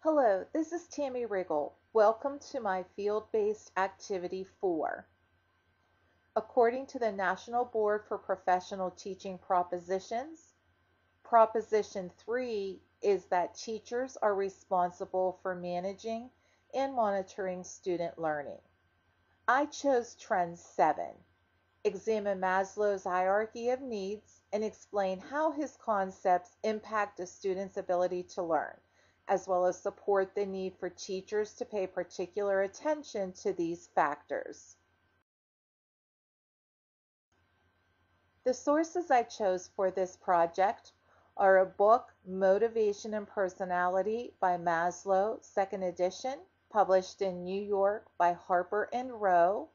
Hello, this is Tammy Riggle. Welcome to my field-based activity 4. According to the National Board for Professional Teaching Propositions, Proposition 3 is that teachers are responsible for managing and monitoring student learning. I chose Trend 7. Examine Maslow's hierarchy of needs and explain how his concepts impact a student's ability to learn, as well as support the need for teachers to pay particular attention to these factors. The sources I chose for this project are a book, Motivation and Personality by Maslow, 2nd edition, published in New York by Harper and Row,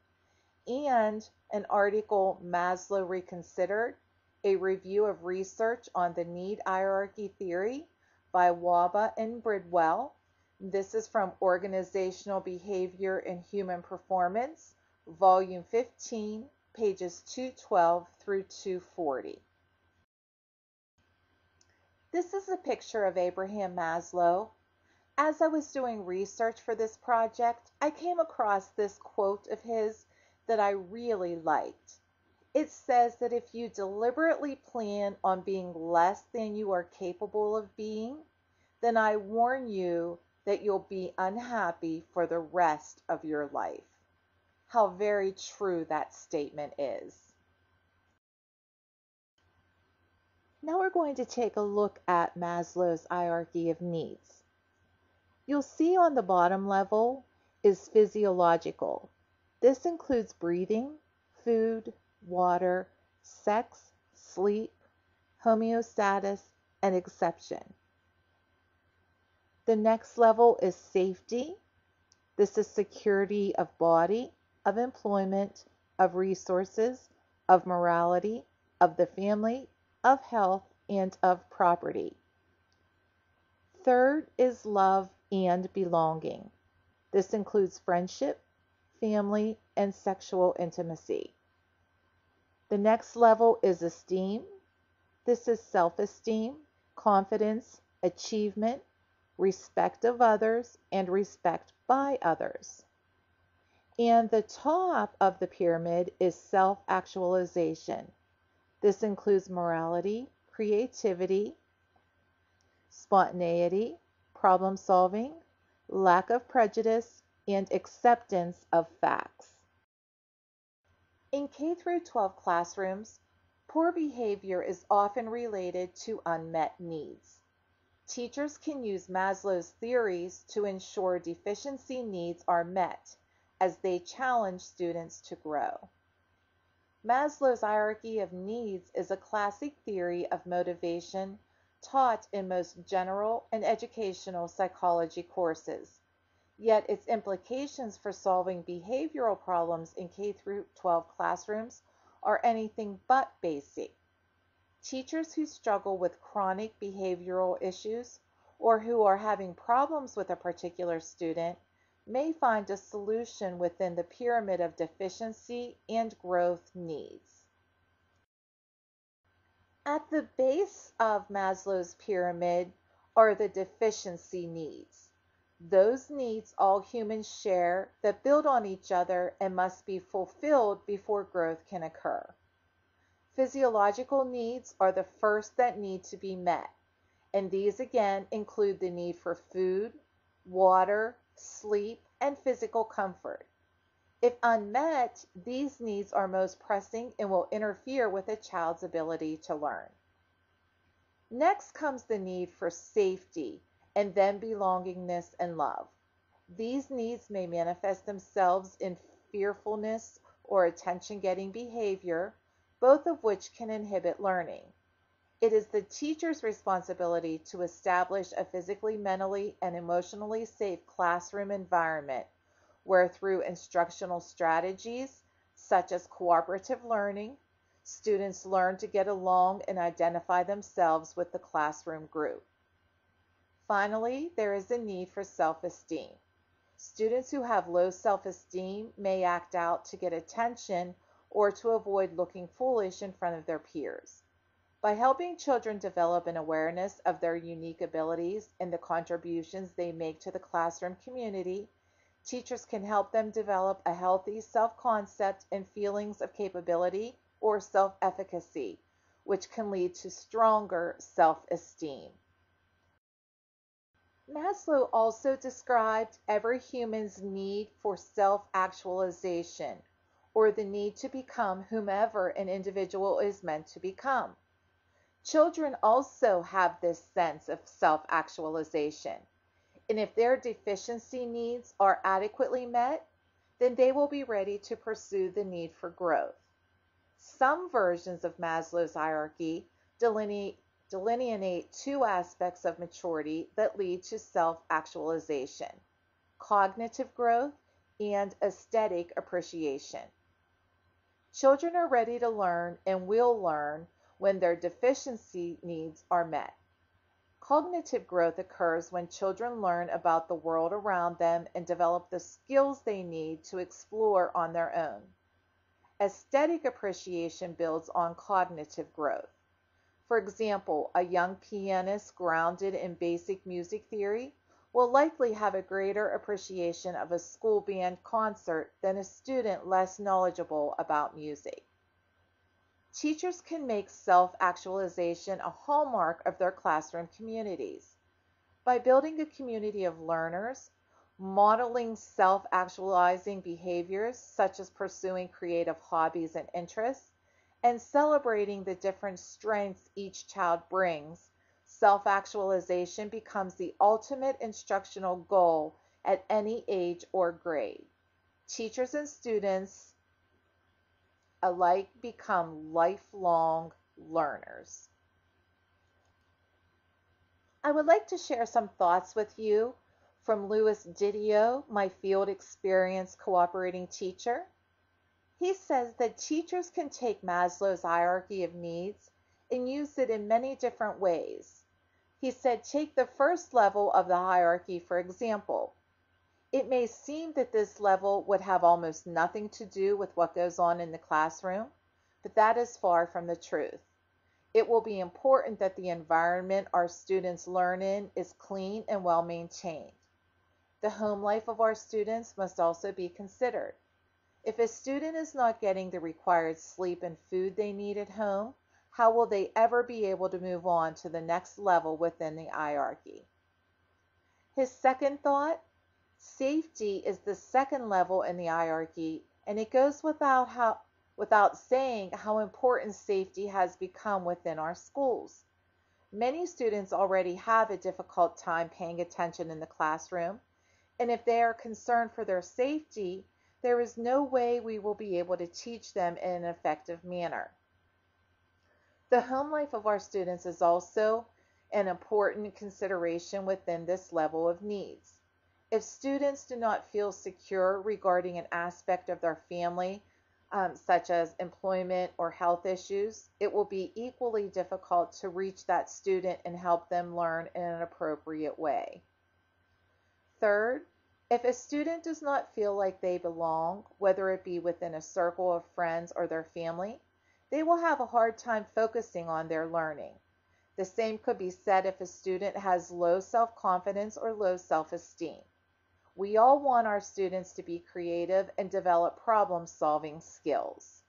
and an article, Maslow Reconsidered, a review of research on the need hierarchy theory by Waba and Bridwell. This is from Organizational Behavior and Human Performance, Volume 15, pages 212 through 240. This is a picture of Abraham Maslow. As I was doing research for this project, I came across this quote of his that I really liked. It says that if you deliberately plan on being less than you are capable of being, then I warn you that you'll be unhappy for the rest of your life. How very true that statement is. Now we're going to take a look at Maslow's hierarchy of needs. You'll see on the bottom level is physiological. This includes breathing, food, water, sex, sleep, homeostasis, and exception. The next level is safety. This is security of body, of employment, of resources, of morality, of the family, of health, and of property. Third is love and belonging. This includes friendship, family, and sexual intimacy. The next level is esteem. This is self-esteem, confidence, achievement, respect of others, and respect by others. And the top of the pyramid is self-actualization. This includes morality, creativity, spontaneity, problem solving, lack of prejudice, and acceptance of facts. In K-12 classrooms, poor behavior is often related to unmet needs. Teachers can use Maslow's theories to ensure deficiency needs are met as they challenge students to grow. Maslow's hierarchy of needs is a classic theory of motivation taught in most general and educational psychology courses, yet its implications for solving behavioral problems in K-12 classrooms are anything but basic. Teachers who struggle with chronic behavioral issues or who are having problems with a particular student may find a solution within the pyramid of deficiency and growth needs. At the base of Maslow's pyramid are the deficiency needs. Those needs all humans share that build on each other and must be fulfilled before growth can occur. Physiological needs are the first that need to be met, and these again include the need for food, water, sleep, and physical comfort. If unmet, these needs are most pressing and will interfere with a child's ability to learn. Next comes the need for safety, and then belongingness and love. These needs may manifest themselves in fearfulness or attention-getting behavior, both of which can inhibit learning. It is the teacher's responsibility to establish a physically, mentally, and emotionally safe classroom environment where through instructional strategies, such as cooperative learning, students learn to get along and identify themselves with the classroom group. Finally, there is a need for self-esteem. Students who have low self-esteem may act out to get attention or to avoid looking foolish in front of their peers. By helping children develop an awareness of their unique abilities and the contributions they make to the classroom community, teachers can help them develop a healthy self-concept and feelings of capability or self-efficacy, which can lead to stronger self-esteem. Maslow also described every human's need for self-actualization, or the need to become whomever an individual is meant to become. Children also have this sense of self-actualization, and if their deficiency needs are adequately met, then they will be ready to pursue the need for growth. Some versions of Maslow's hierarchy delineate two aspects of maturity that lead to self-actualization: cognitive growth and aesthetic appreciation. Children are ready to learn and will learn when their deficiency needs are met. Cognitive growth occurs when children learn about the world around them and develop the skills they need to explore on their own. Aesthetic appreciation builds on cognitive growth. For example, a young pianist grounded in basic music theory will likely have a greater appreciation of a school band concert than a student less knowledgeable about music. Teachers can make self-actualization a hallmark of their classroom communities. By building a community of learners, modeling self-actualizing behaviors such as pursuing creative hobbies and interests, and celebrating the different strengths each child brings, self-actualization becomes the ultimate instructional goal at any age or grade. Teachers and students alike become lifelong learners. I would like to share some thoughts with you from Louis Didio, my field experience cooperating teacher. He says that teachers can take Maslow's hierarchy of needs and use it in many different ways. He said, take the first level of the hierarchy, for example. It may seem that this level would have almost nothing to do with what goes on in the classroom, but that is far from the truth. It will be important that the environment our students learn in is clean and well maintained. The home life of our students must also be considered. If a student is not getting the required sleep and food they need at home, how will they ever be able to move on to the next level within the hierarchy? His second thought, safety is the second level in the hierarchy, and it goes without saying how important safety has become within our schools. Many students already have a difficult time paying attention in the classroom, and if they are concerned for their safety, there is no way we will be able to teach them in an effective manner. The home life of our students is also an important consideration within this level of needs. If students do not feel secure regarding an aspect of their family, such as employment or health issues, it will be equally difficult to reach that student and help them learn in an appropriate way. Third, if a student does not feel like they belong, whether it be within a circle of friends or their family, they will have a hard time focusing on their learning. The same could be said if a student has low self-confidence or low self-esteem. We all want our students to be creative and develop problem-solving skills.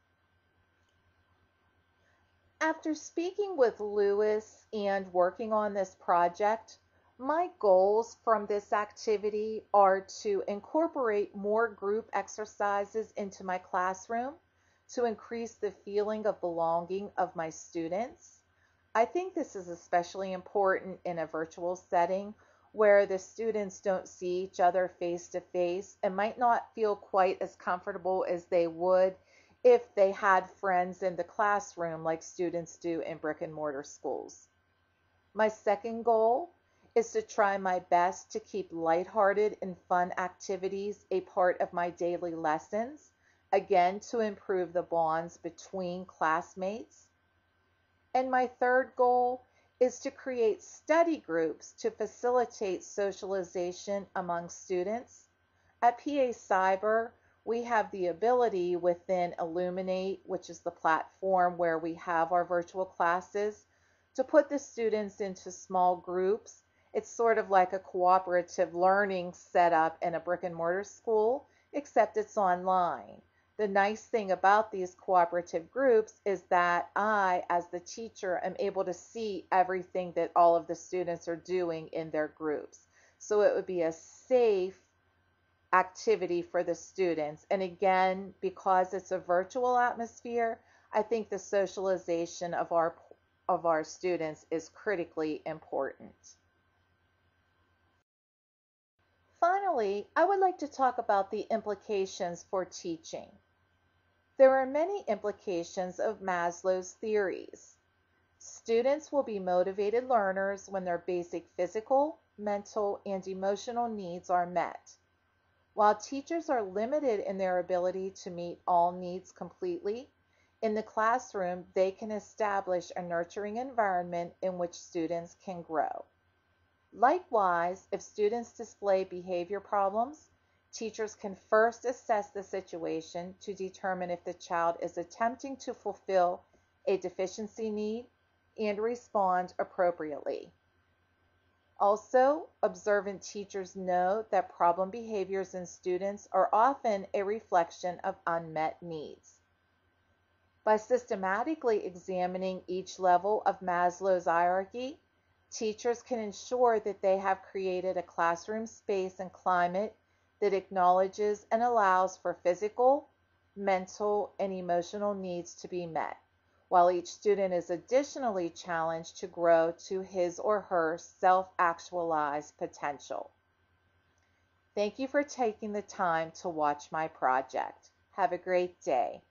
After speaking with Louis and working on this project, my goals from this activity are to incorporate more group exercises into my classroom to increase the feeling of belonging of my students. I think this is especially important in a virtual setting where the students don't see each other face to face and might not feel quite as comfortable as they would if they had friends in the classroom like students do in brick and mortar schools. My second goal is to try my best to keep lighthearted and fun activities a part of my daily lessons, again to improve the bonds between classmates. And my third goal is to create study groups to facilitate socialization among students. At PA Cyber, we have the ability within Elluminate, which is the platform where we have our virtual classes, to put the students into small groups. It's sort of like a cooperative learning setup in a brick and mortar school, except it's online. The nice thing about these cooperative groups is that I, as the teacher, am able to see everything that all of the students are doing in their groups. So it would be a safe activity for the students. And again, because it's a virtual atmosphere, I think the socialization of our students is critically important. Finally, I would like to talk about the implications for teaching. There are many implications of Maslow's theories. Students will be motivated learners when their basic physical, mental, and emotional needs are met. While teachers are limited in their ability to meet all needs completely, in the classroom they can establish a nurturing environment in which students can grow. Likewise, if students display behavior problems, teachers can first assess the situation to determine if the child is attempting to fulfill a deficiency need and respond appropriately. Also, observant teachers know that problem behaviors in students are often a reflection of unmet needs. By systematically examining each level of Maslow's hierarchy, teachers can ensure that they have created a classroom space and climate that acknowledges and allows for physical, mental, and emotional needs to be met, while each student is additionally challenged to grow to his or her self-actualized potential. Thank you for taking the time to watch my project. Have a great day.